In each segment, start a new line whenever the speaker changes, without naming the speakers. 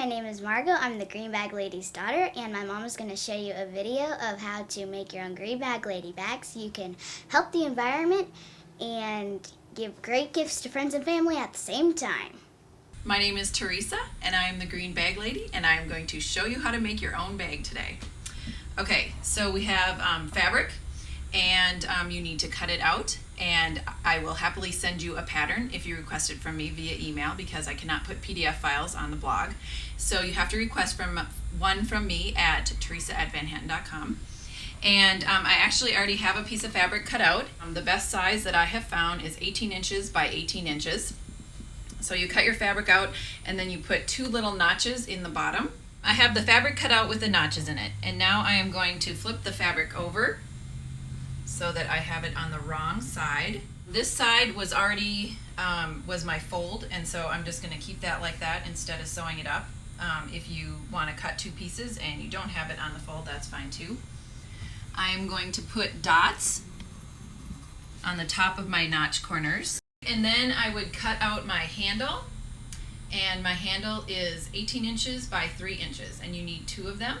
my name is Margot. I'm the Green Bag Lady's daughter, and my mom is going to show you a video of how to make your own Green Bag Lady bag so you can help the environment and give great gifts to friends and family at the same time.
My name is Teresa, and I am the Green Bag Lady, and I am going to show you how to make your own bag today. Okay, so we have fabric, and you need to cut it out, and I will happily send you a pattern if you request it from me via email because I cannot put PDF files on the blog. So you have to request one from me at teresa@vanhatton.com. And I actually already have a piece of fabric cut out. The best size that I have found is 18 inches by 18 inches. So you cut your fabric out and then you put 2 little notches in the bottom. I have the fabric cut out with the notches in it, and now I am going to flip the fabric over so that I have it on the wrong side. This side was already was my fold, and so I'm just going to keep that like that instead of sewing it up. If you want to cut 2 pieces and you don't have it on the fold, that's fine too. I'm going to put dots on the top of my notch corners, and then I would cut out my handle, and my handle is 18 inches by 3 inches, and you need 2 of them.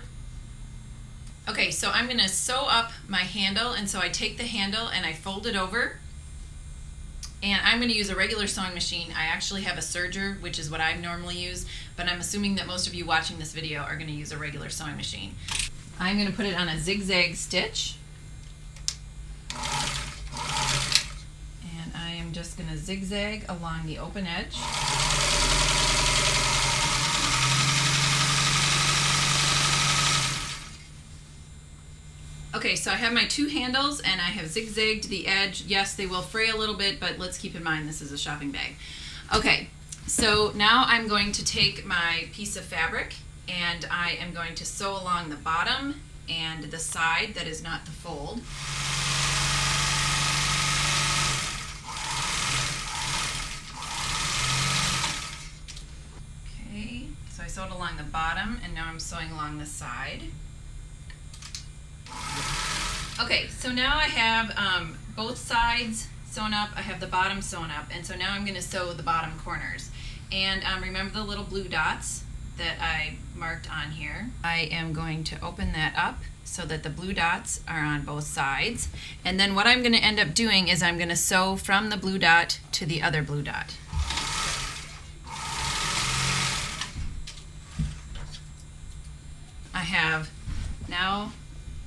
Okay, so I'm going to sew up my handle, and so I take the handle and I fold it over, and I'm going to use a regular sewing machine. I actually have a serger, which is what I normally use, but I'm assuming that most of you watching this video are going to use a regular sewing machine. I'm going to put it on a zigzag stitch, and I am just going to zigzag along the open edge. Okay, so I have my 2 handles and I have zigzagged the edge. Yes, they will fray a little bit, but let's keep in mind this is a shopping bag. Okay, so now I'm going to take my piece of fabric and I am going to sew along the bottom and the side that is not the fold. Okay, so I sewed along the bottom and now I'm sewing along the side. Okay, so now I have both sides sewn up, I have the bottom sewn up, and so now I'm going to sew the bottom corners. And remember the little blue dots that I marked on here? I am going to open that up so that the blue dots are on both sides. And then what I'm going to end up doing is I'm going to sew from the blue dot to the other blue dot. I have now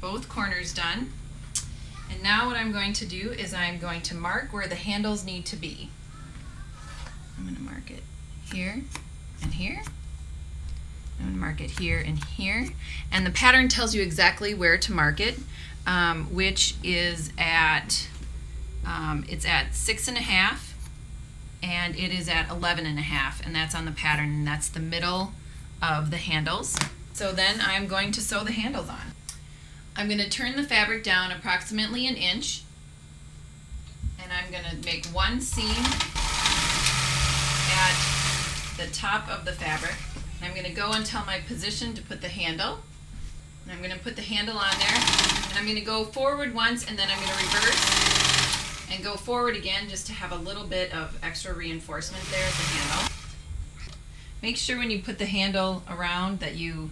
both corners done. And now what I'm going to do is I'm going to mark where the handles need to be. I'm going to mark it here and here. I'm going to mark it here and here. And the pattern tells you exactly where to mark it, which is at, it's at 6.5 and it is at 11.5, and that's on the pattern, and that's the middle of the handles. So then I'm going to sew the handles on. I'm going to turn the fabric down approximately 1 inch, and I'm going to make 1 seam at the top of the fabric. And I'm going to go until my position to put the handle. And I'm going to put the handle on there, and I'm going to go forward once, and then I'm going to reverse and go forward again just to have a little bit of extra reinforcement there at the handle. Make sure when you put the handle around that you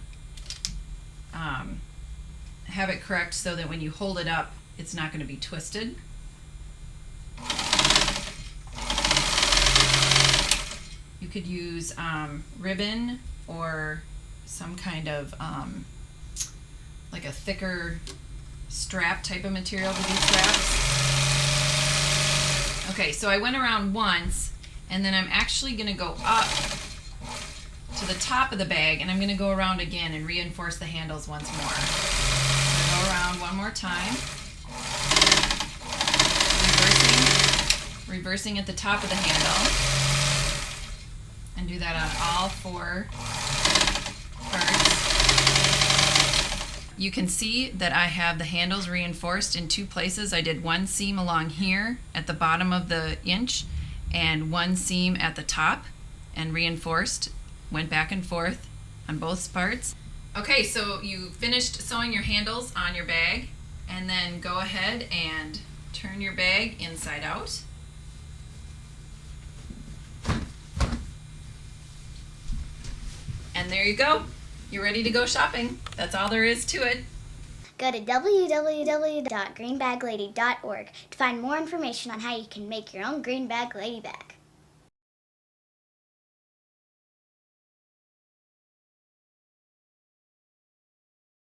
have it correct so that when you hold it up, it's not going to be twisted. You could use ribbon or some kind of like a thicker strap type of material to do straps. Okay, so I went around once, and then I'm actually going to go up to the top of the bag, and I'm going to go around again and reinforce the handles once more. Go around one more time, reversing at the top of the handle, and do that on all 4 parts. You can see that I have the handles reinforced in 2 places. I did 1 seam along here at the bottom of the inch and 1 seam at the top, and reinforced, went back and forth on both parts. Okay, so you finished sewing your handles on your bag, and then go ahead and turn your bag inside out. And there you go. You're ready to go shopping. That's all there is to it.
Go to www.greenbaglady.org to find more information on how you can make your own green bag lady bag.